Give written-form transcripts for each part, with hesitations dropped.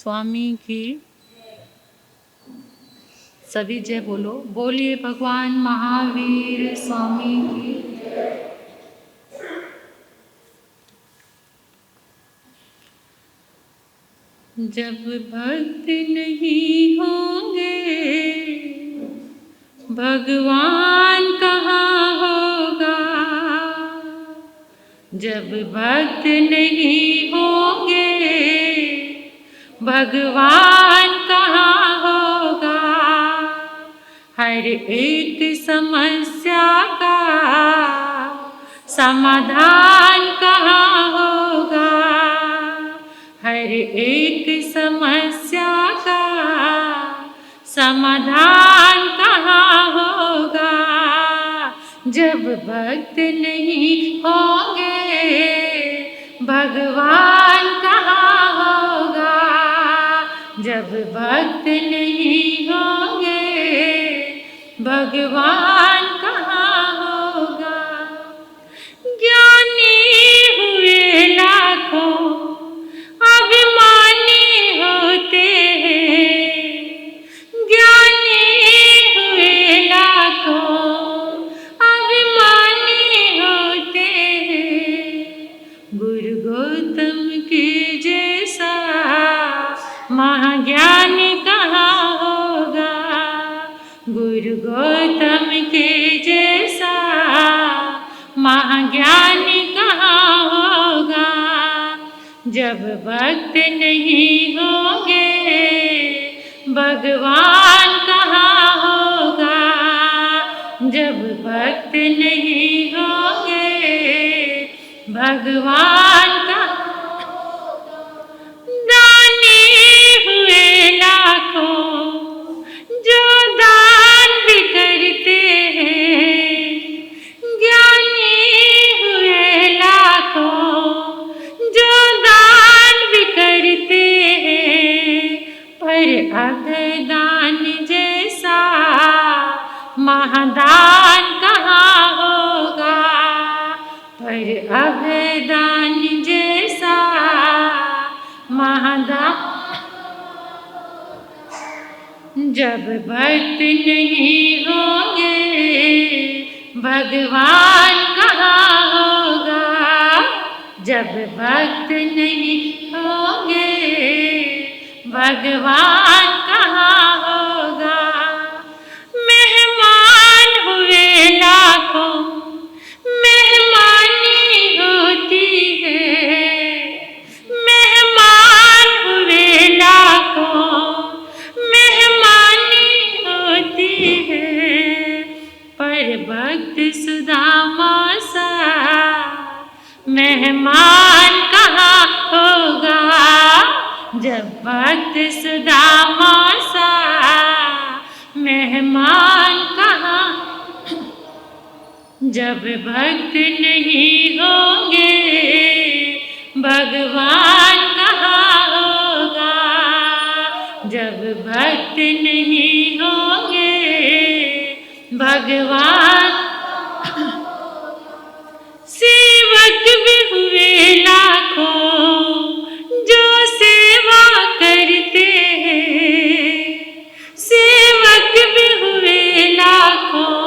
स्वामी की सभी जय बोलो। बोलिए भगवान महावीर स्वामी की। जब भक्त नहीं होंगे भगवान कहाँ होगा। जब भक्त नहीं होंगे भगवान कहाँ होगा। हर एक समस्या का समाधान कहाँ होगा। हर एक समस्या का समाधान कहाँ होगा। जब भक्त नहीं होंगे भगवान कहाँ होगा। जब भक्त नहीं होंगे भगवान कहाँ होगा। ज्ञानी हुए लाखों अभिमानी होते हैं। ज्ञानी हुए लाखों अभिमानी होते हैं। गुरु गौतम के जैसा महाज्ञानी कहाँ होगा। गुरु गौतम के जैसा महाज्ञानी कहाँ होगा। जब भक्त नहीं होंगे भगवान कहाँ होगा। जब भक्त नहीं होंगे भगवान कहाँ। दानी हुए लाखों जो दान भी करते हैं। ज्ञानी हुए लाखों जो दान भी करते हैं। पर अभयदान जैसा महादान कहाँ होगा। पर अभयदान जैसा महादान। जब भक्त नहीं होंगे भगवान कहाँ होगा। जब भक्त नहीं होंगे भगवान कहाँ होगा। मेहमान हुए लाखों मेहमानी होती है। मेहमान हुए लाखों मेहमानी होती है। पर भक्त सुदामा सा मेहमान कहाँ होगा। जब भक्त सुदामा सा मेहमान कहाँ। जब भक्त नहीं होंगे भगवान कहाँ होगा। जब भक्त नहीं होंगे भगवान। सेवक भी हुए लाखों जो सेवा करते हैं। सेवक भी हुए लाखों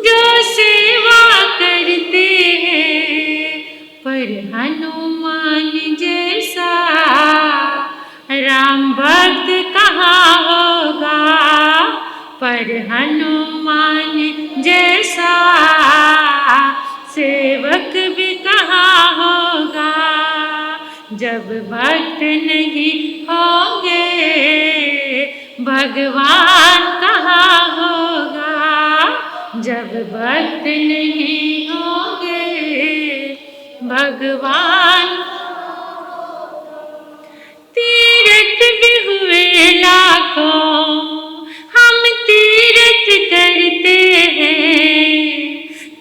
जो सेवा करते हैं। पर हनुमान जैसा राम भक्त कहाँ होगा। पर हनुमान जैसा सेवक भी कहाँ होगा। जब भक्त नहीं होंगे भगवान कहाँ होगा। जब भक्त नहीं होंगे भगवान। तीर्थ भी हुए लाखों हम तीर्थ करते हैं।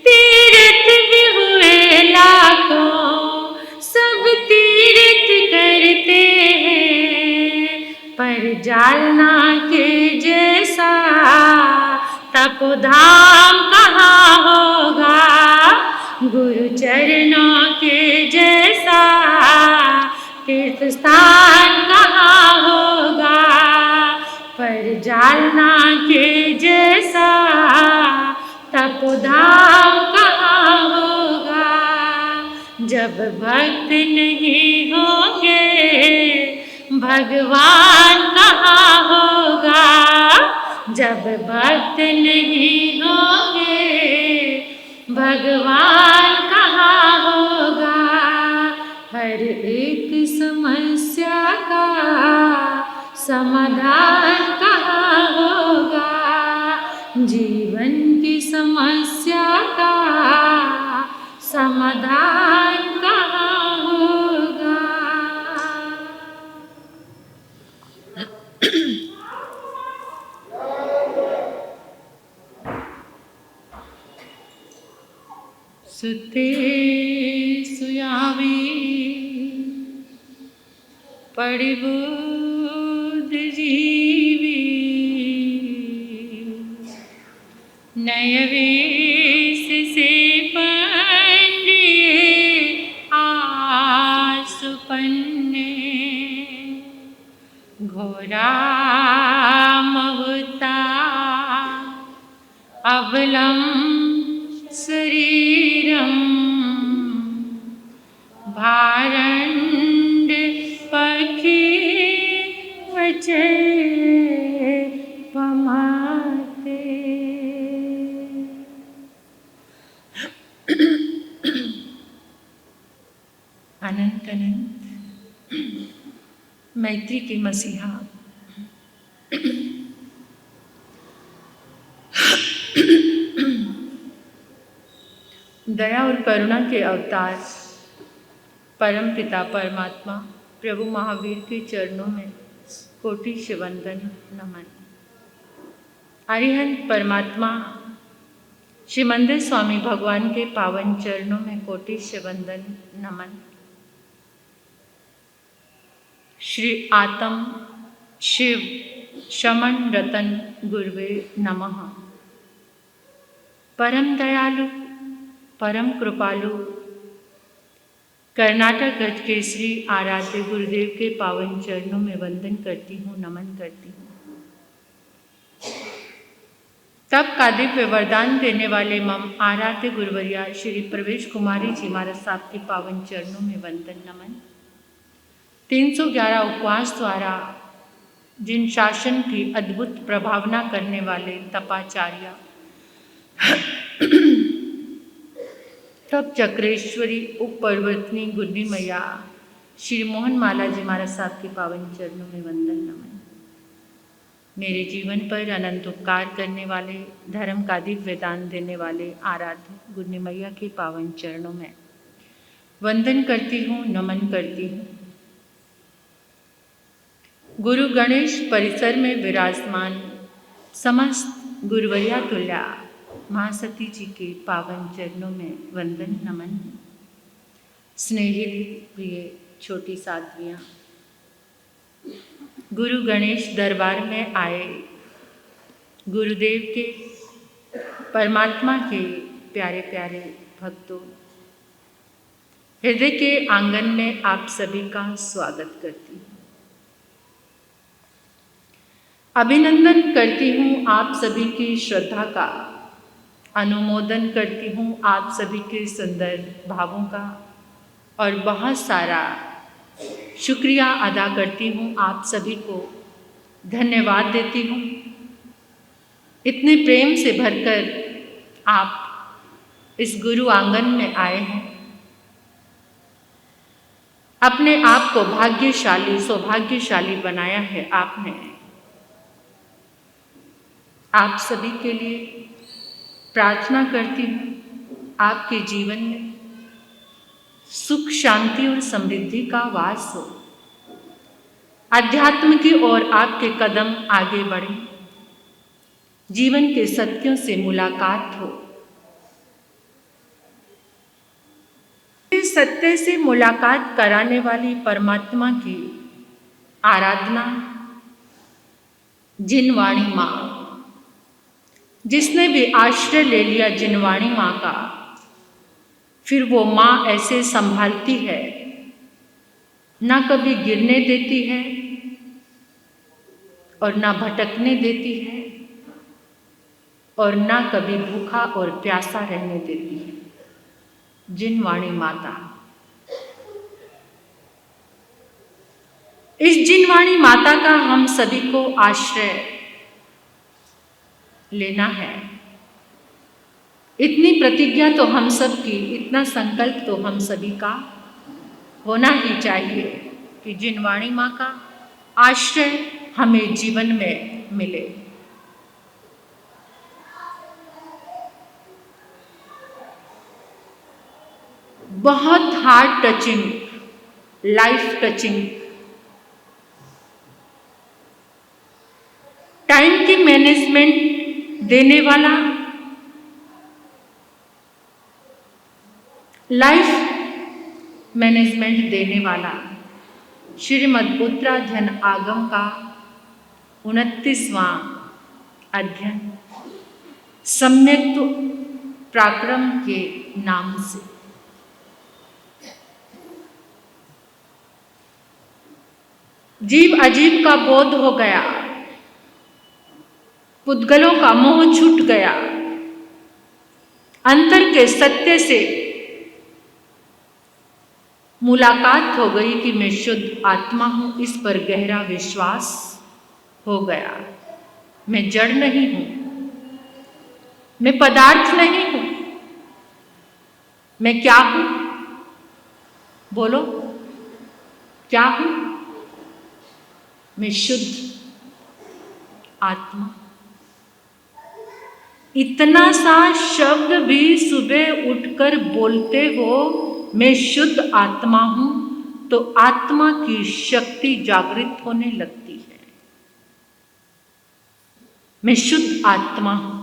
तीर्थ भी हुए लाखों सब तीर्थ करते हैं। पर जालना के जैसा तपोधाम कहाँ होगा। गुरु चरणों के जैसा तीर्थ स्थान कहाँ जब भक्त नहीं होंगे भगवान कहाँ होगा। जब भक्त नहीं होंगे भगवान कहाँ होगा। हर एक समस्या का समाधान कहाँ होगा। जीवन की समस्या का समाधान कहाँ होगा। सुते सुयावी पड़ी बुध जीवी नय वेश से पंडिये आसुपन्ने घोरा मवता अबलम शरीरम भारंड पखी वचे पमाते। अनंत अनंत मैत्री के मसीहा दया और करुणा के अवतार परम पिता परमात्मा प्रभु महावीर के चरणों में कोटि वंदन नमन। अरिहंत परमात्मा श्रीमंदिर स्वामी भगवान के पावन चरणों में कोटि वंदन नमन। श्री आत्म शिव शमन रतन गुरुवे नमः। परम दयालु परम कृपालु कर्नाटक गज के श्री आराध्य गुरुदेव के पावन चरणों में वंदन करती हूँ, नमन करती हूँ। तब का दिव्य वरदान देने वाले मम आराध्य गुरुवरिया श्री प्रवेश कुमारी जी महाराज साहब के पावन चरणों में वंदन नमन। 311 उपवास द्वारा जिन शासन की अद्भुत प्रभावना करने वाले तपाचार्य तब चक्रेश्वरी उप पर्वतनी गुरनी मैया श्री मोहन माला जी महाराज साहब के पावन चरणों में वंदन नमन। मेरे जीवन पर अनंत उपकार करने वाले धर्म का दिव्य दान देने वाले आराध्य गुरनी मैया के पावन चरणों में वंदन करती हूँ, नमन करती हूँ। गुरु गणेश परिसर में विराजमान समस्त गुरुवरिया तुल्या महासती जी के पावन चरणों में वंदन नमन। स्नेहिल प्रिय छोटी साध्वियाँ, गुरु गणेश दरबार में आए गुरुदेव के परमात्मा के प्यारे प्यारे भक्तों, हृदय के आंगन में आप सभी का स्वागत करती हूँ। अभिनंदन करती हूँ आप सभी की श्रद्धा का, अनुमोदन करती हूँ आप सभी के सुंदर भावों का और बहुत सारा शुक्रिया अदा करती हूँ। आप सभी को धन्यवाद देती हूँ। इतने प्रेम से भरकर आप इस गुरु आंगन में आए हैं। अपने आप को भाग्यशाली सौभाग्यशाली बनाया है आपने। आप सभी के लिए प्रार्थना करती हूँ आपके जीवन में सुख शांति और समृद्धि का वास हो, अध्यात्म की ओर आपके कदम आगे बढ़े, जीवन के सत्यों से मुलाकात हो। इस सत्य से मुलाकात कराने वाली परमात्मा की आराधना जिनवाणी माँ, जिसने भी आश्रय ले लिया जिनवाणी माँ का, फिर वो माँ ऐसे संभालती है, ना कभी गिरने देती है और ना भटकने देती है और ना कभी भूखा और प्यासा रहने देती है। जिनवाणी माता इस जिनवाणी माता का हम सभी को आश्रय लेना है। इतनी प्रतिज्ञा तो हम सब की, इतना संकल्प तो हम सभी का होना ही चाहिए कि जिनवाणी माँ का आश्रय हमें जीवन में मिले। बहुत heart touching, life touching, time की मैनेजमेंट देने वाला, लाइफ मैनेजमेंट देने वाला श्रीमद् उत्तराधन आगम का 29वां अध्ययन सम्यक्त्व पराक्रम के नाम से। जीव अजीव का बोध हो गया, पुद्गलों का मोह छूट गया, अंतर के सत्य से मुलाकात हो गई कि मैं शुद्ध आत्मा हूं, इस पर गहरा विश्वास हो गया। मैं जड़ नहीं हूं, मैं पदार्थ नहीं हूं, मैं क्या हूं? बोलो, क्या हूं? मैं शुद्ध आत्मा। इतना सा शब्द भी सुबह उठकर बोलते हो, मैं शुद्ध आत्मा हूं, तो आत्मा की शक्ति जागृत होने लगती है। मैं शुद्ध आत्मा हूं,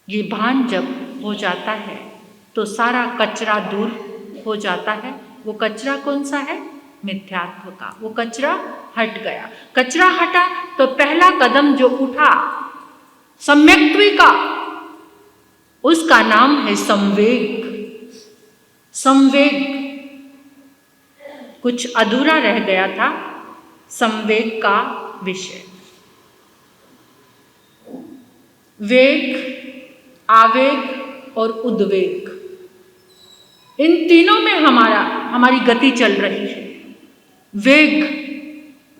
ये भान जब हो जाता है तो सारा कचरा दूर हो जाता है। वो कचरा कौन सा है? मिथ्यात्व का। वो कचरा हट गया। कचरा हटा तो पहला कदम जो उठा सम्यक्त्व का, उसका नाम है संवेग। संवेग, कुछ अधूरा रह गया था संवेग का विषय। वेग, आवेग और उद्वेग, इन तीनों में हमारी गति चल रही है। वेग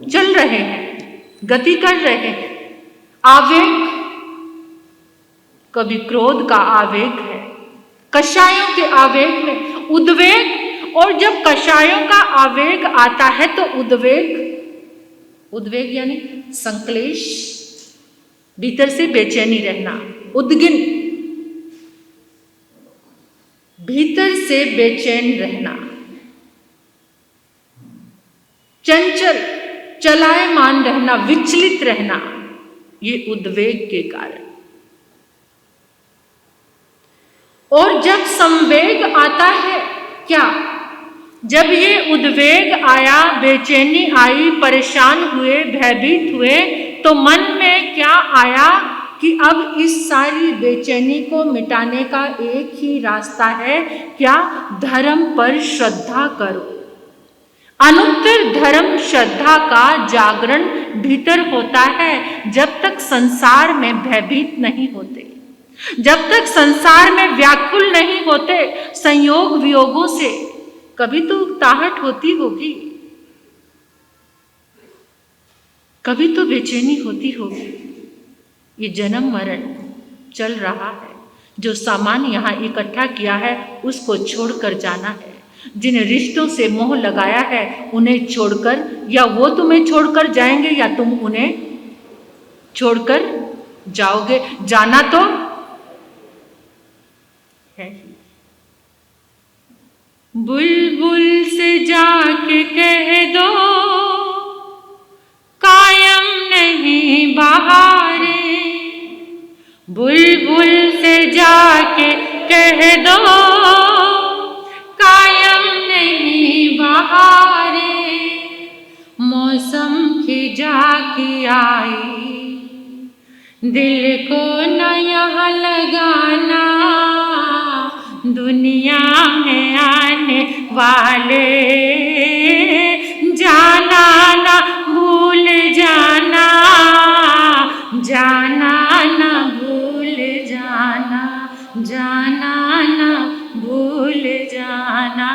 चल रहे हैं, गति कर रहे हैं। आवेग, कभी क्रोध का आवेग है, कषायों के आवेग में। उद्वेग, और जब कषायों का आवेग आता है तो उद्वेग यानी संक्लेश, भीतर से बेचैनी रहना। उद्गिन, भीतर से बेचैन रहना। चंचल, चलायमान रहना, विचलित रहना, ये उद्वेग के कारण। और जब संवेग आता है, क्या? जब ये उद्वेग आया, बेचैनी आई, परेशान हुए, भयभीत हुए, तो मन में क्या आया कि अब इस सारी बेचैनी को मिटाने का एक ही रास्ता है। क्या? धर्म पर श्रद्धा करो। अनुत्तर धर्म श्रद्धा का जागरण भीतर होता है जब तक संसार में भयभीत नहीं होते, जब तक संसार में व्याकुल नहीं होते संयोग वियोगों से। कभी तो उकताहट होती होगी, कभी तो बेचैनी होती होगी। ये जन्म मरण चल रहा है। जो सामान यहाँ इकट्ठा किया है उसको छोड़कर जाना है। जिन रिश्तों से मोह लगाया है उन्हें छोड़कर, या वो तुम्हें छोड़कर जाएंगे या तुम उन्हें छोड़कर जाओगे। जाना तो है। बुलबुल से जाके कह दो कायम नहीं बहारे। बुलबुल से जाके कह दो कायम नहीं बहारे। मौसम खिजा की आई, दिल को न यहाँ लगाना। दुनिया में आने वाले जाना ना भूल जाना, जाना ना भूल जाना, जाना ना भूल जाना।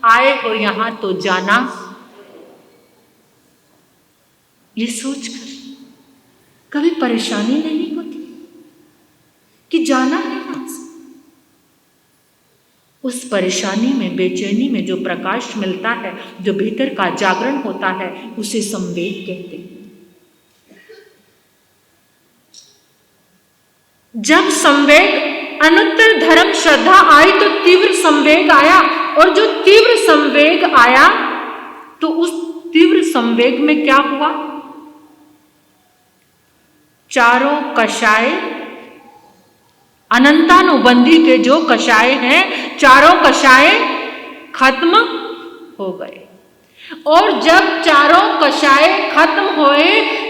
आए हो यहां तो जाना। ये सोचकर कभी परेशानी नहीं होती कि जाना है यहां से? उस परेशानी में, बेचैनी में जो प्रकाश मिलता है, जो भीतर का जागरण होता है, उसे संवेग कहते हैं। जब संवेग अनुत्तर धर्म श्रद्धा आई तो तीव्र संवेग आया, और जो तीव्र संवेग आया तो उस तीव्र संवेग में क्या हुआ? चारों कषाय, अनंतानुबंधी के जो कषाय हैं, चारों कषाय खत्म हो गए। और जब चारों कषाय खत्म हुए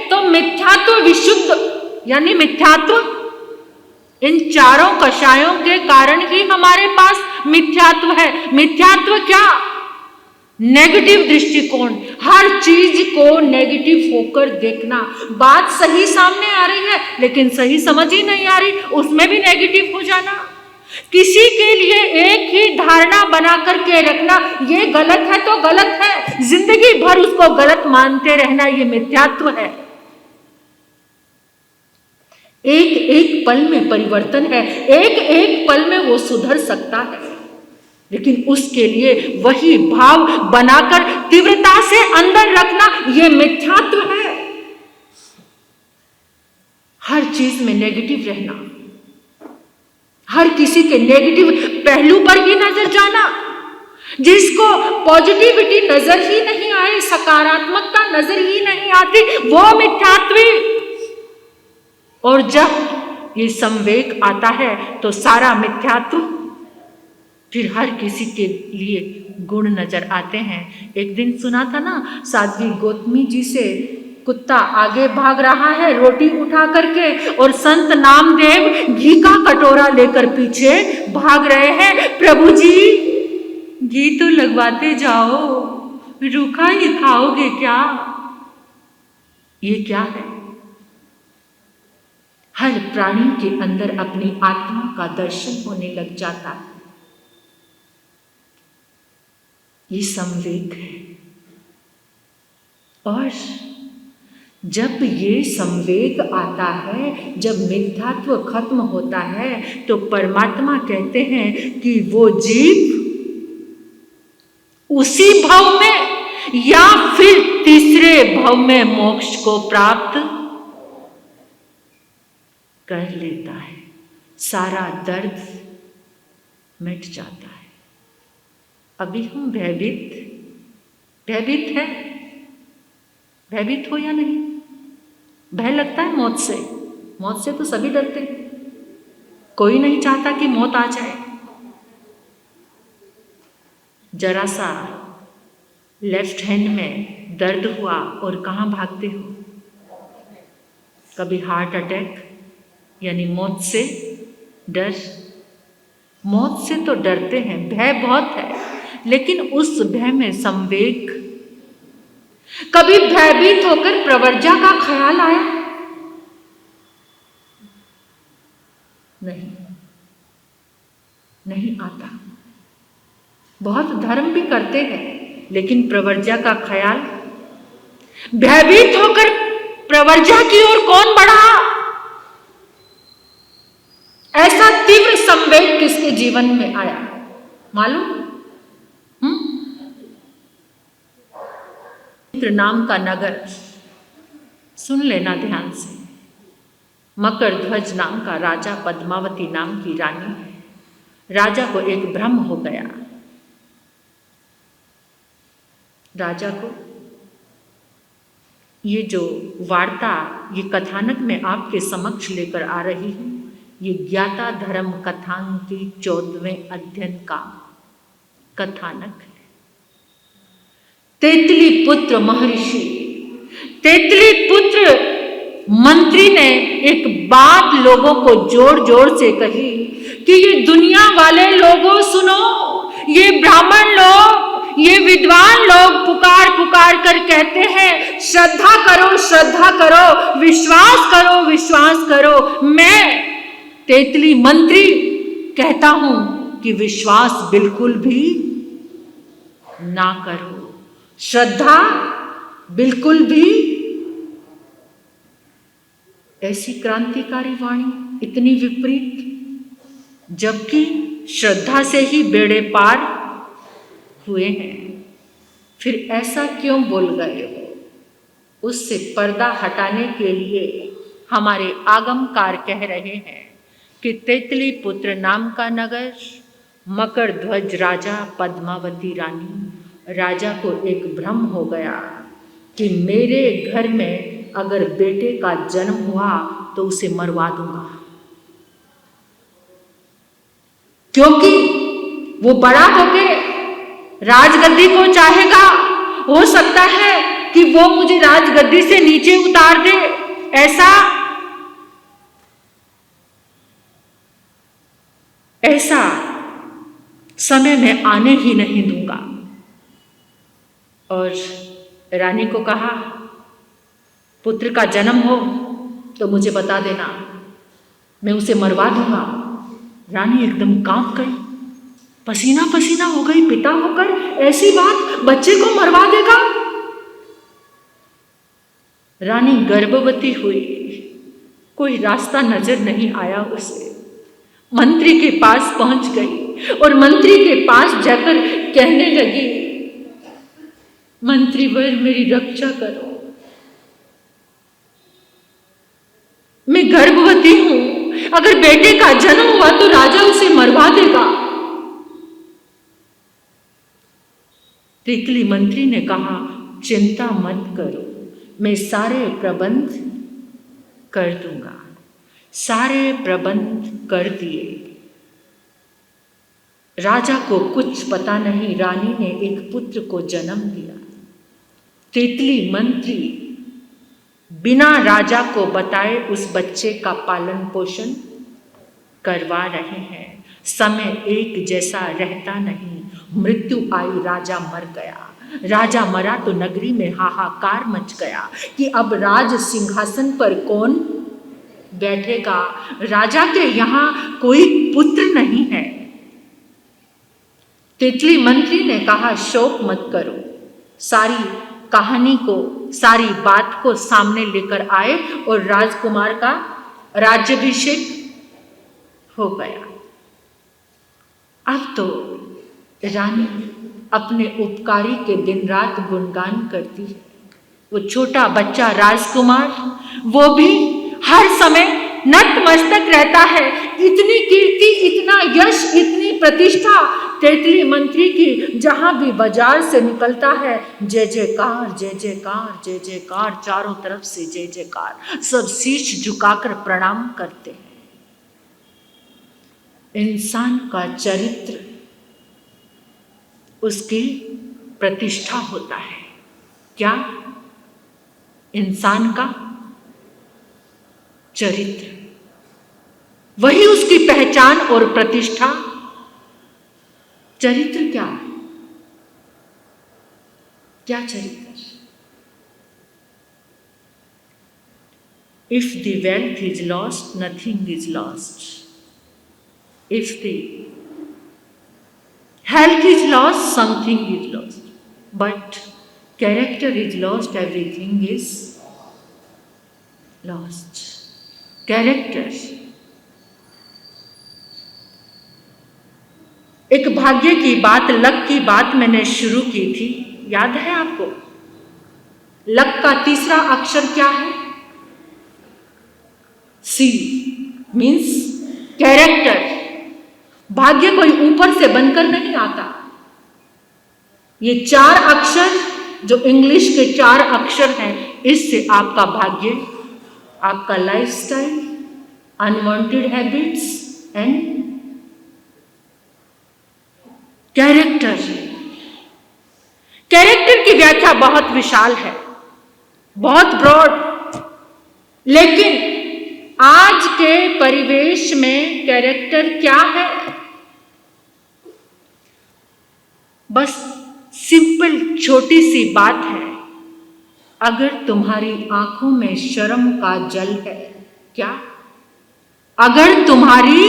तो मिथ्यात्व विशुद्ध, यानी मिथ्यात्व, इन चारों कषायों के कारण ही हमारे पास मिथ्यात्व है। मिथ्यात्व क्या? नेगेटिव दृष्टिकोण, हर चीज को नेगेटिव होकर देखना। बात सही सामने आ रही है लेकिन सही समझ ही नहीं आ रही, उसमें भी नेगेटिव हो जाना। किसी के लिए एक ही धारणा बना करके रखना, ये गलत है तो गलत है, जिंदगी भर उसको गलत मानते रहना, ये मिथ्यात्व है। एक एक पल में परिवर्तन है, एक एक पल में वो सुधर सकता है, लेकिन उसके लिए वही भाव बनाकर तीव्रता से अंदर रखना, ये मिथ्यात्व है। हर चीज में नेगेटिव रहना, हर किसी के नेगेटिव पहलू पर ही नजर जाना, जिसको पॉजिटिविटी नजर ही नहीं आए, सकारात्मकता नजर ही नहीं आती, वो मिथ्यात्वी। और जब ये संवेग आता है तो सारा मिथ्यात्व फिर हर किसी के लिए गुण नजर आते हैं। एक दिन सुना था ना, साध्वी गौतमी जी से कुत्ता आगे भाग रहा है रोटी उठा करके, और संत नामदेव घी का कटोरा लेकर पीछे भाग रहे हैं। प्रभु जी घी तो लगवाते जाओ, रूखा ही खाओगे क्या? ये क्या है? हर प्राणी के अंदर अपनी आत्मा का दर्शन होने लग जाता है। ये संवेग है। और जब ये संवेग आता है, जब मिथ्यात्व खत्म होता है, तो परमात्मा कहते हैं कि वो जीव उसी भव में या फिर तीसरे भव में मोक्ष को प्राप्त कर लेता है। सारा दर्द मिट जाता है। अभी हम भयभीत है? भयभीत हो या नहीं? भय लगता है मौत से? मौत से तो सभी डरते हैं, कोई नहीं चाहता कि मौत आ जाए। जरा सा लेफ्ट हैंड में दर्द हुआ और कहाँ भागते हो? कभी हार्ट अटैक यानी मौत से डर। मौत से तो डरते हैं, भय बहुत है, लेकिन उस भय में संवेग। कभी भयभीत होकर प्रवर्जा का ख्याल आया? नहीं आता। बहुत धर्म भी करते हैं लेकिन प्रवर्जा का ख्याल। भयभीत होकर प्रवर्जा की ओर कौन बढ़ा? ऐसा तीव्र संवेग किसके जीवन में आया मालूम? मित्र नाम का नगर, सुन लेना ध्यान से। मकर ध्वज नाम का राजा, पद्मावती नाम की रानी है। राजा को एक भ्रम हो गया। राजा को ये जो वार्ता, ये कथानक मैं आपके समक्ष लेकर आ रही हूं, ये ज्ञाता धर्म कथान की 14वें अध्ययन का कथानक है। तेतली पुत्र महर्षि, तेतली पुत्र मंत्री ने एक बात लोगों को जोर जोर से कही कि ये दुनिया वाले लोगों सुनो, ये ब्राह्मण लोग, ये विद्वान लोग पुकार पुकार कर कहते हैं श्रद्धा करो, श्रद्धा करो, विश्वास करो, विश्वास करो। मैं तेतली मंत्री कहता हूं कि विश्वास बिल्कुल भी ना करो। श्रद्धा बिल्कुल भी ऐसी क्रांतिकारी वाणी, इतनी विपरीत, जबकि श्रद्धा से ही बेड़े पार हुए हैं। फिर ऐसा क्यों बोल गए हो? उससे पर्दा हटाने के लिए हमारे आगमकार कह रहे हैं कि तेतली पुत्र नाम का नगर, मकर ध्वज राजा, पद्मावती रानी। राजा को एक भ्रम हो गया कि मेरे घर में अगर बेटे का जन्म हुआ तो उसे मरवा दूंगा, क्योंकि वो बड़ा होके राजगद्दी को चाहेगा। हो सकता है कि वो मुझे राजगद्दी से नीचे उतार दे। ऐसा समय मैं आने ही नहीं दूंगा। और रानी को कहा, पुत्र का जन्म हो तो मुझे बता देना, मैं उसे मरवा दूंगा। रानी एकदम कांप गई, पसीना पसीना हो गई। पिता होकर ऐसी बात, बच्चे को मरवा देगा? रानी गर्भवती हुई, कोई रास्ता नजर नहीं आया उसे। मंत्री के पास पहुंच गई और मंत्री के पास जाकर कहने लगी, मंत्रीवर मेरी रक्षा करो, मैं गर्भवती हूं, अगर बेटे का जन्म हुआ तो राजा उसे मरवा देगा। तितली मंत्री ने कहा, चिंता मत करो, मैं सारे प्रबंध कर दूंगा। सारे प्रबंध कर दिए। राजा को कुछ पता नहीं, रानी ने एक पुत्र को जन्म दिया। तितली मंत्री बिना राजा को बताए उस बच्चे का पालन पोषण करवा रहे हैं। समय एक जैसा रहता नहीं, मृत्यु आई, राजा मर गया। राजा मरा तो नगरी में हाहाकार मच गया कि अब राज सिंहासन पर कौन बैठेगा। राजा के यहां कोई पुत्र नहीं है। तितली मंत्री ने कहा, शोक मत करो, सारी कहानी को, सारी बात को सामने लेकर आए और राजकुमार का राज्याभिषेक हो गया। अब तो रानी अपने उपकारी के दिन रात गुणगान करती है। वो छोटा बच्चा राजकुमार, वो भी हर समय नतमस्तक रहता है। इतनी कीर्ति, इतना यश, इतनी प्रतिष्ठा तितली मंत्री की, जहां भी बाजार से निकलता है, जय जयकार, जय जयकार, जय जयकार, चारों तरफ से जय जयकार, सब शीश झुकाकर प्रणाम करते हैं। इंसान का चरित्र उसकी प्रतिष्ठा होता है। क्या? इंसान का चरित्र, वही उसकी पहचान और प्रतिष्ठा। चरित्र क्या है? क्या चरित्र? If the wealth is lost, nothing is lost. If the health is lost, something is lost. But character is lost, everything is lost. Character एक भाग्य की बात, लक की बात मैंने शुरू की थी, याद है आपको? लक का तीसरा अक्षर क्या है? C means character. भाग्य कोई ऊपर से बनकर नहीं आता। ये 4 अक्षर जो इंग्लिश के 4 अक्षर हैं, इससे आपका भाग्य, आपका lifestyle, unwanted habits and character. Character की व्याख्या बहुत विशाल है, बहुत ब्रॉड, लेकिन आज के परिवेश में कैरेक्टर क्या है? बस सिंपल छोटी सी बात है, अगर तुम्हारी आंखों में शर्म का जल है, क्या? अगर तुम्हारी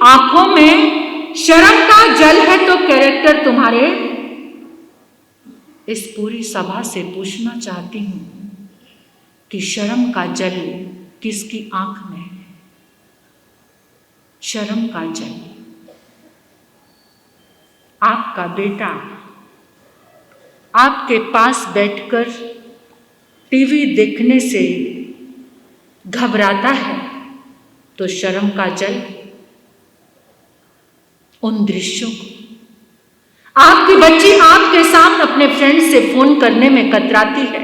आंखों में शर्म का जल है तो कैरेक्टर तुम्हारे इस पूरी सभा से पूछना चाहती हूँ कि शर्म का जल किसकी आंख में है? शर्म का जल। आपका बेटा आपके पास बैठकर टीवी देखने से घबराता है तो शर्म का जल उन दृश्यों को। आपकी बच्ची आपके सामने अपने फ्रेंड से फोन करने में कतराती है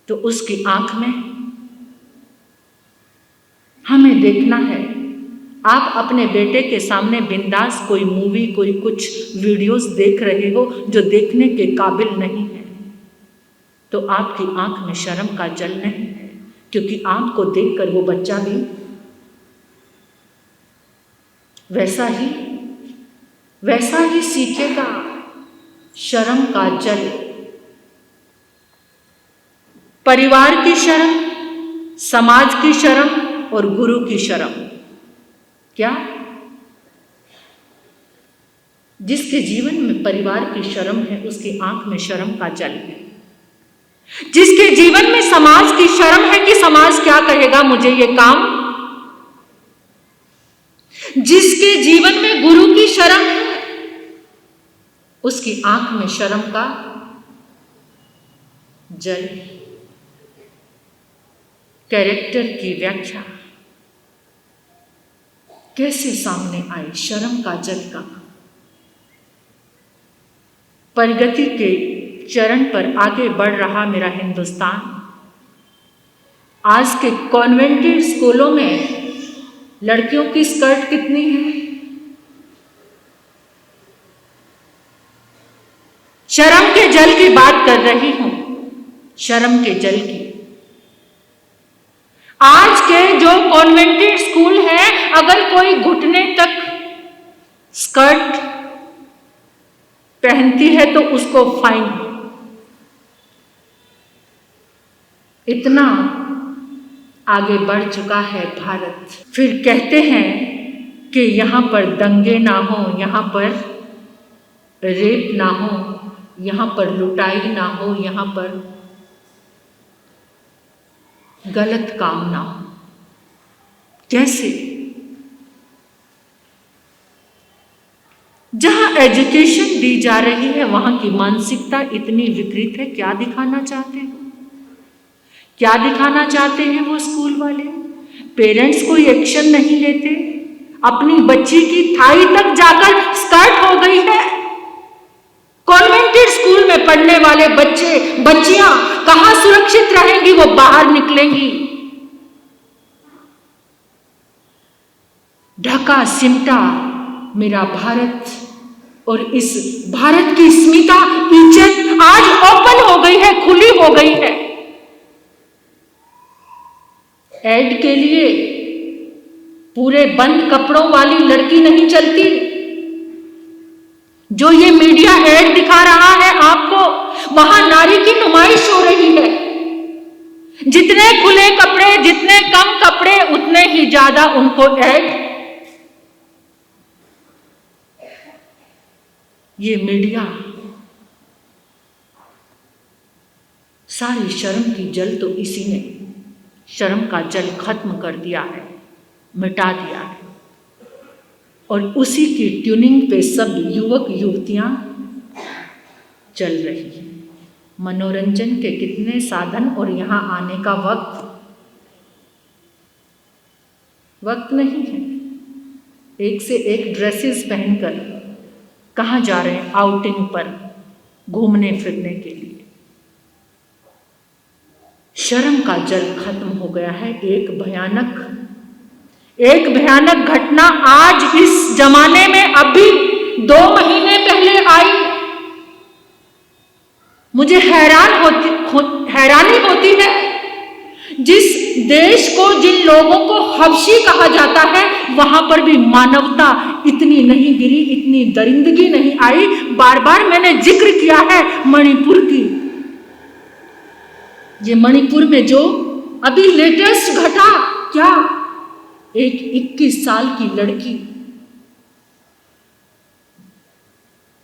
तो उसकी आंख में हमें देखना है। आप अपने बेटे के सामने बिंदास कोई मूवी, कोई कुछ वीडियोस देख रहे हो जो देखने के काबिल नहीं है तो आपकी आंख में शर्म का जल नहीं है, क्योंकि आपको देखकर वो बच्चा भी वैसा ही सीखेगा। शर्म का जल, परिवार की शर्म, समाज की शर्म और गुरु की शर्म। क्या? जिसके जीवन में परिवार की शर्म है उसकी आंख में शर्म का जल है। जिसके जीवन में समाज की शर्म है कि समाज क्या कहेगा मुझे ये काम, जिसके जीवन में गुरु की शर्म है उसकी आंख में शर्म का जल। कैरेक्टर की व्याख्या कैसे सामने आई? शर्म का जल का। प्रगति के चरण पर आगे बढ़ रहा मेरा हिंदुस्तान। आज के कॉन्वेंटेड स्कूलों में लड़कियों की स्कर्ट कितनी है? शर्म के जल की बात कर रही हूं, शर्म के जल की। आज के जो कॉन्वेंटेड स्कूल है, अगर कोई घुटने तक स्कर्ट पहनती है तो उसको फाइन। इतना आगे बढ़ चुका है भारत। फिर कहते हैं कि यहां पर दंगे ना हो, यहां पर रेप ना हो, यहां पर लुटाई ना हो, यहां पर गलत काम ना हो। कैसे? जहां एजुकेशन दी जा रही है वहां की मानसिकता इतनी विकृत है। क्या दिखाना चाहते हो? क्या दिखाना चाहते हैं वो स्कूल वाले? पेरेंट्स कोई एक्शन नहीं लेते। अपनी बच्ची की थाई तक जाकर स्कर्ट हो गई है। कॉन्वेंटेड स्कूल में पढ़ने वाले बच्चे बच्चियां कहां सुरक्षित रहेंगी? वो बाहर निकलेंगी ढका सिमटा मेरा भारत, और इस भारत की स्मिता, इज्जत आज ओपन हो गई है, खुली हो गई है। ऐड के लिए पूरे बंद कपड़ों वाली लड़की नहीं चलती। जो ये मीडिया ऐड दिखा रहा है आपको, वहां नारी की नुमाइश हो रही है। जितने खुले कपड़े, जितने कम कपड़े, उतने ही ज्यादा उनको ऐड। ये मीडिया सारी शर्म की जल तो इसी ने शर्म का जल खत्म कर दिया है, मिटा दिया है। और उसी की ट्यूनिंग पे सब युवक युवतियां चल रही हैं। मनोरंजन के कितने साधन, और यहां आने का वक्त नहीं है। एक से एक ड्रेसेस पहनकर कहां जा रहे हैं? आउटिंग पर, घूमने फिरने के लिए। शर्म का जल खत्म हो गया है। एक भयानक घटना आज इस जमाने में अभी 2 महीने पहले आई। मुझे हैरानी होती है। जिस देश को, जिन लोगों को हबशी कहा जाता है, वहां पर भी मानवता इतनी नहीं गिरी, इतनी दरिंदगी नहीं आई। बार बार मैंने जिक्र किया है मणिपुर की। ये मणिपुर में जो अभी लेटेस्ट घटा, क्या एक 21 साल की लड़की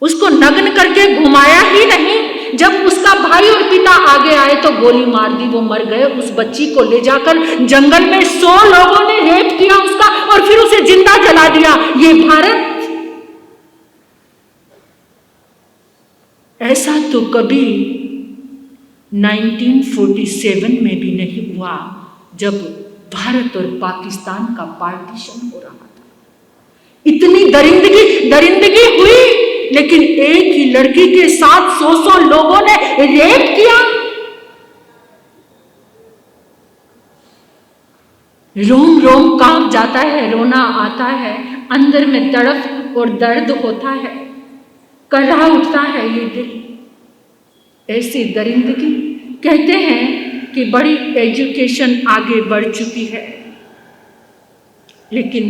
उसको नग्न करके घुमाया ही नहीं, जब उसका भाई और पिता आगे आए तो गोली मार दी, वो मर गए। उस बच्ची को ले जाकर जंगल में 100 लोगों ने रेप किया उसका और फिर उसे जिंदा जला दिया। ये भारत, ऐसा तो कभी 1947 में भी नहीं हुआ, जब भारत और पाकिस्तान का पार्टीशन हो रहा था। इतनी दरिंदगी हुई, लेकिन एक ही लड़की के साथ 100 लोगों ने रेप किया। रोम रोम कांप जाता है, रोना आता है, अंदर में तड़प और दर्द होता है, कर्रा उठता है ये दिल। ऐसी दरिंदगी, कहते हैं कि बड़ी एजुकेशन आगे बढ़ चुकी है, लेकिन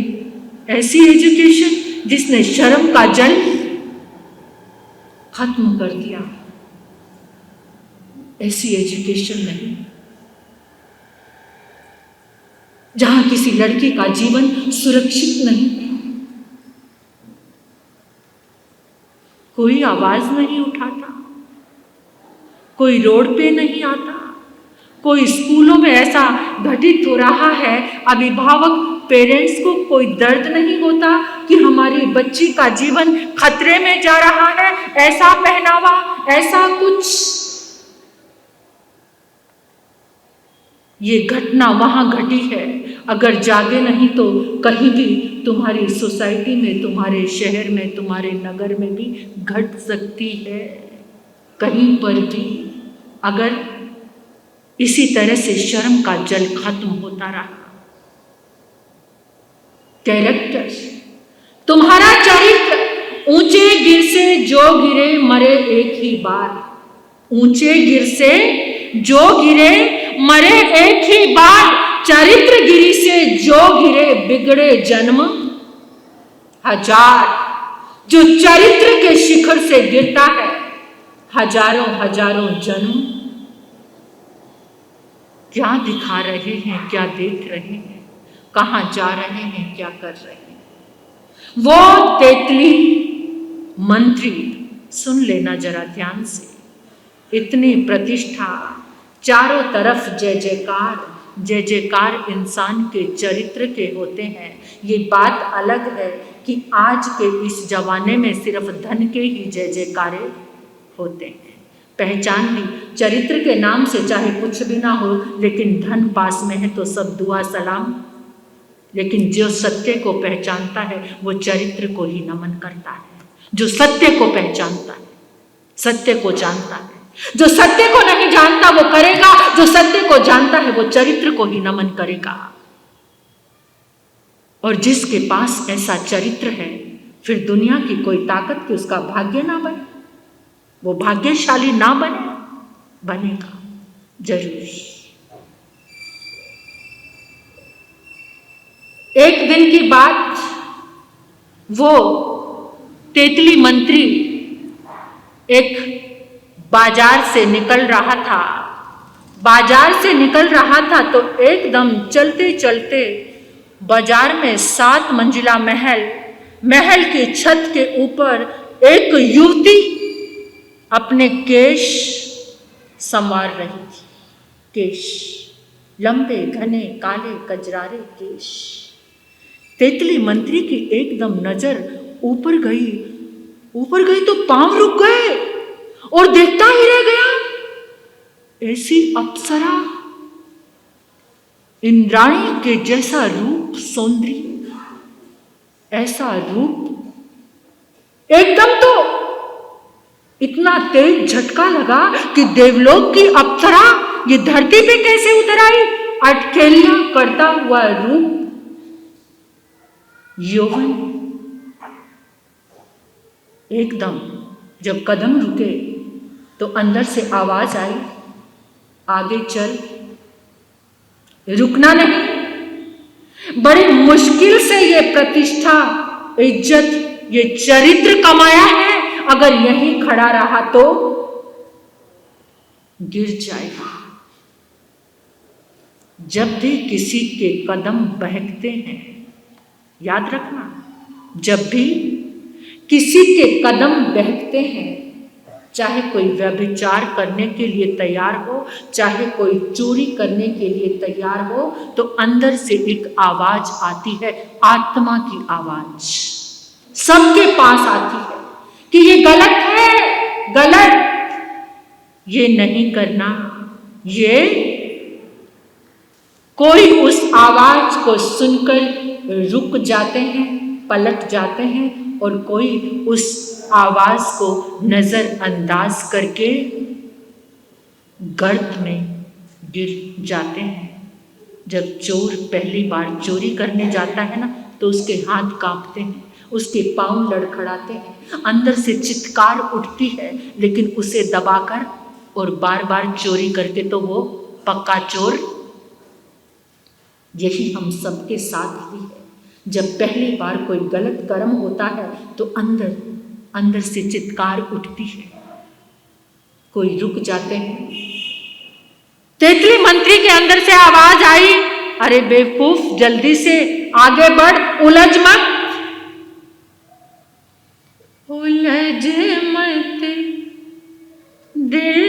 ऐसी एजुकेशन जिसने शर्म का जल खत्म कर दिया, ऐसी एजुकेशन नहीं जहां किसी लड़की का जीवन सुरक्षित नहीं, कोई आवाज नहीं उठाता, कोई रोड पे नहीं आता, कोई स्कूलों में ऐसा घटित हो रहा है, अभिभावक पेरेंट्स को कोई दर्द नहीं होता कि हमारी बच्ची का जीवन खतरे में जा रहा है, ऐसा पहनावा, ऐसा कुछ। ये घटना वहां घटी है, अगर जागे नहीं तो कहीं भी तुम्हारी सोसाइटी में, तुम्हारे शहर में, तुम्हारे नगर में भी घट सकती है, कहीं पर भी। अगर इसी तरह से शर्म का जल खत्म होता रहा। कैरेक्टर, तुम्हारा चरित्र, ऊंचे गिर से जो गिरे मरे एक ही बार, ऊंचे गिर से जो गिरे मरे एक ही बार, चरित्र गिरी से जो गिरे बिगड़े जन्म हजार। जो चरित्र के शिखर से गिरता है, हजारों हजारों जन्म। क्या दिखा रहे हैं, क्या देख रहे हैं, कहां जा रहे हैं, क्या कर रहे हैं? वो तेतली मंत्री, सुन लेना जरा ध्यान से, इतनी प्रतिष्ठा, चारों तरफ जय जयकार, जय जयकार इंसान के चरित्र के होते हैं। ये बात अलग है कि आज के इस जमाने में सिर्फ धन के ही जय जयकारे होते हैं। पहचान ली, चरित्र के नाम से चाहे कुछ भी ना हो, लेकिन धन पास में है तो सब दुआ सलाम। लेकिन जो सत्य को पहचानता है वो चरित्र को ही नमन करता है। जो सत्य को पहचानता है, सत्य को जानता है। जो सत्य को नहीं जानता वो करेगा, जो सत्य को जानता है वो चरित्र को ही नमन करेगा। और जिसके पास ऐसा चरित्र है, फिर दुनिया की कोई ताकत की उसका भाग्य ना बने, वो भाग्यशाली ना बने, बनेगा जरूर। एक दिन की बात, वो तेतली मंत्री एक बाजार से निकल रहा था। बाजार से निकल रहा था तो एकदम चलते चलते बाजार में 7 मंजिला महल, महल की छत के ऊपर एक युवती अपने केश संवार रही थी। केश, लंबे घने काले कजरारे केश। तेतली मंत्री की एकदम नजर ऊपर गई तो पांव रुक गए और देखता ही रह गया। ऐसी अप्सरा, इंद्राणी के जैसा रूप, सौंदर्य, ऐसा रूप, एकदम तो इतना तेज झटका लगा कि देवलोक की अप्सरा ये धरती पे कैसे उतर आई। अटखेलियां करता हुआ रूप, यौवन, एकदम जब कदम रुके तो अंदर से आवाज आई, आगे चल, रुकना नहीं। बड़ी मुश्किल से ये प्रतिष्ठा, इज्जत, ये चरित्र कमाया है, अगर यहीं खड़ा रहा तो गिर जाएगा। जब भी किसी के कदम बहकते हैं, याद रखना, जब भी किसी के कदम बहकते हैं, चाहे कोई व्यभिचार करने के लिए तैयार हो, चाहे कोई चोरी करने के लिए तैयार हो, तो अंदर से एक आवाज आती है, आत्मा की आवाज सबके पास आती है कि ये गलत है, गलत, ये नहीं करना। ये कोई उस आवाज को सुनकर रुक जाते हैं, पलट जाते हैं, और कोई उस आवाज को नजरअंदाज करके गर्त में गिर जाते हैं। जब चोर पहली बार चोरी करने जाता है ना, तो उसके हाथ कांपते हैं, उसके पांव लड़खड़ाते हैं, अंदर से चित्कार उठती है, लेकिन उसे दबाकर और बार बार चोरी करके तो वो पक्का चोर। यही हम सबके साथ भी है। जब पहली बार कोई गलत कर्म होता है तो अंदर से चित्कार उठती है, कोई रुक जाते हैं। तेतली मंत्री के अंदर से आवाज आई, अरे बेवकूफ, जल्दी से आगे बढ़, उलझ मत, उलझ मत दिल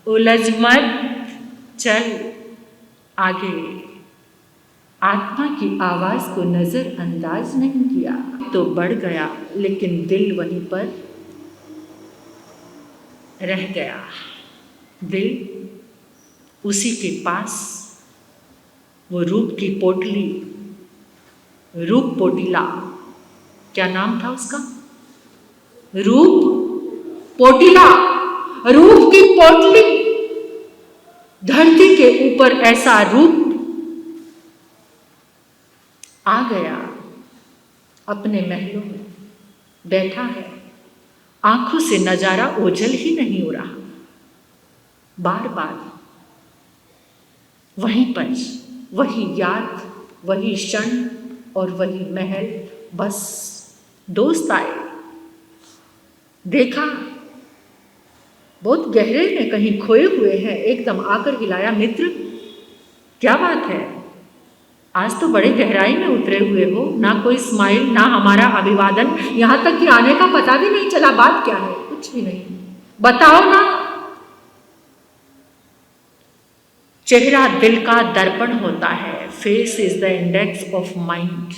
उलझ मत, चल आगे। आत्मा की आवाज को नजरअंदाज नहीं किया तो बढ़ गया, लेकिन दिल वहीं पर रह गया। दिल उसी के पास, वो रूप की पोटली, रूप पोटीला, क्या नाम था उसका? रूप पोटीला, रूप की पोटली। धरती के ऊपर ऐसा रूप आ गया, अपने महलों में बैठा है, आंखों से नजारा ओझल ही नहीं हो रहा। बार बार वहीं पर वही याद, वही क्षण और वही महल। बस दोस्त आए, देखा बहुत गहरे में कहीं खोए हुए हैं, एकदम आकर हिलाया, मित्र क्या बात है, आज तो बड़े गहराई में उतरे हुए हो, ना कोई स्माइल, ना हमारा अभिवादन, यहां तक कि आने का पता भी नहीं चला, बात क्या है? कुछ भी नहीं, बताओ ना। चेहरा दिल का दर्पण होता है, face is the index of mind.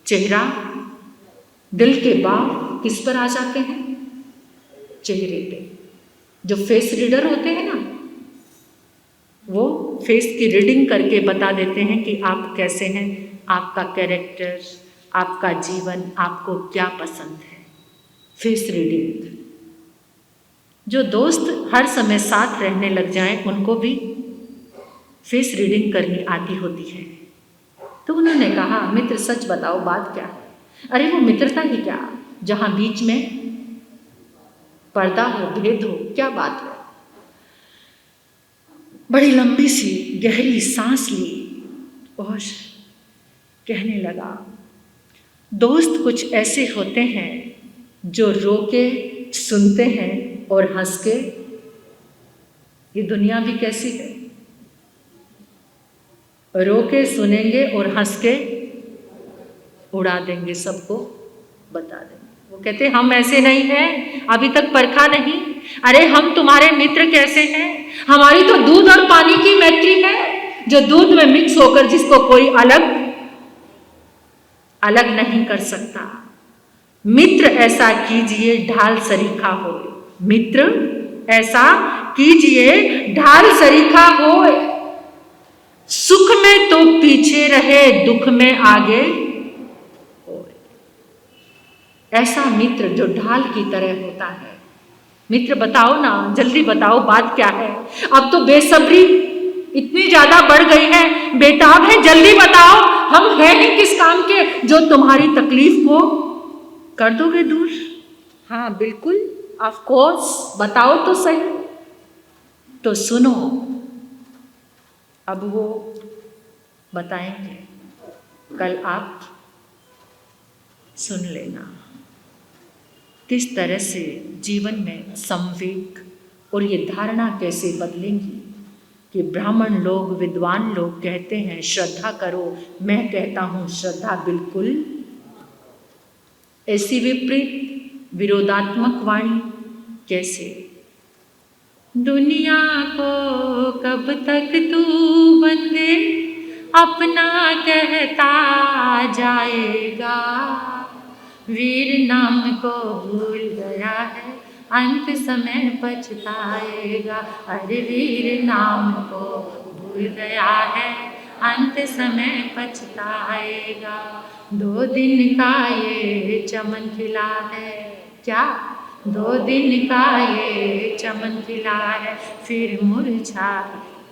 चेहरा दिल के भाव किस पर आ जाते हैं? चेहरे पे। जो फेस रीडर होते हैं ना, वो फेस की रीडिंग करके बता देते हैं कि आप कैसे हैं, आपका कैरेक्टर, आपका जीवन, आपको क्या पसंद है। Face reading. जो दोस्त हर समय साथ रहने लग जाएं, उनको भी फेस रीडिंग करनी आती होती है। तो उन्होंने कहा, मित्र सच बताओ, बात क्या है? अरे वो मित्रता ही क्या, जहां बीच में पर्दा हो, भेद हो, क्या बात है? बड़ी लंबी सी गहरी सांस ली और कहने लगा, दोस्त कुछ ऐसे होते हैं जो रो के सुनते हैं और हंस के। ये दुनिया भी कैसी है, रो के सुनेंगे और हंस के उड़ा देंगे, सबको बता देंगे। वो कहते हम ऐसे नहीं हैं, अभी तक परखा नहीं। अरे हम तुम्हारे मित्र कैसे हैं? हमारी तो दूध और पानी की मैत्री है, जो दूध में मिक्स होकर जिसको कोई अलग नहीं कर सकता। मित्र ऐसा कीजिए ढाल सरीखा हो। मित्र ऐसा कीजिए ढाल सरीखा हो। सुख में तो पीछे रहे, दुख में आगे हो। ऐसा मित्र जो ढाल की तरह होता है। मित्र बताओ ना, जल्दी बताओ बात क्या है। अब तो बेसब्री इतनी ज्यादा बढ़ गई है, बेताब है, जल्दी बताओ हम हैं ही किस काम के जो तुम्हारी तकलीफ को कर दोगे दूर। हाँ बिल्कुल, ऑफ कोर्स, बताओ तो सही। तो सुनो, अब वो बताएंगे, कल आप सुन लेना किस तरह से जीवन में संवेग और ये धारणा कैसे बदलेंगी कि ब्राह्मण लोग, विद्वान लोग कहते हैं श्रद्धा करो, मैं कहता हूँ श्रद्धा बिल्कुल। ऐसी विपरीत विरोधात्मक वाणी कैसे। दुनिया को कब तक तू बंदे अपना कहता जाएगा, वीर नाम को भूल गया है अंत समय पछताएगा। अरे वीर नाम को भूल गया है अंत समय पछताएगा। 2 दिन का ये चमन खिला है, क्या 2 दिन का ये चमन खिला है, फिर मुरझा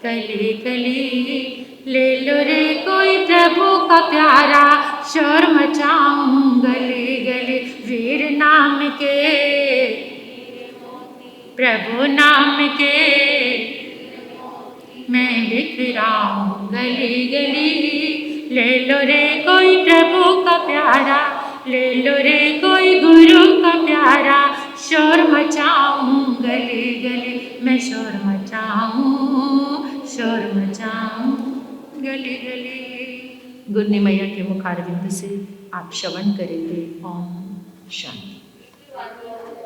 कली कली। ले लो रे कोई प्रभु का प्यारा, शोर मचाऊं गली गली। वीर नाम के, प्रभु नाम के मैं बिखराऊं गली गली। ले लो रे कोई प्रभु का प्यारा, ले लो रे कोई गुरु का प्यारा, शोर मचाऊं गली गली। मैं शोर मचाऊं गली गली। गुरनी मैया के मुखारविंद से आप श्रवण करेंगे। ओम शांति।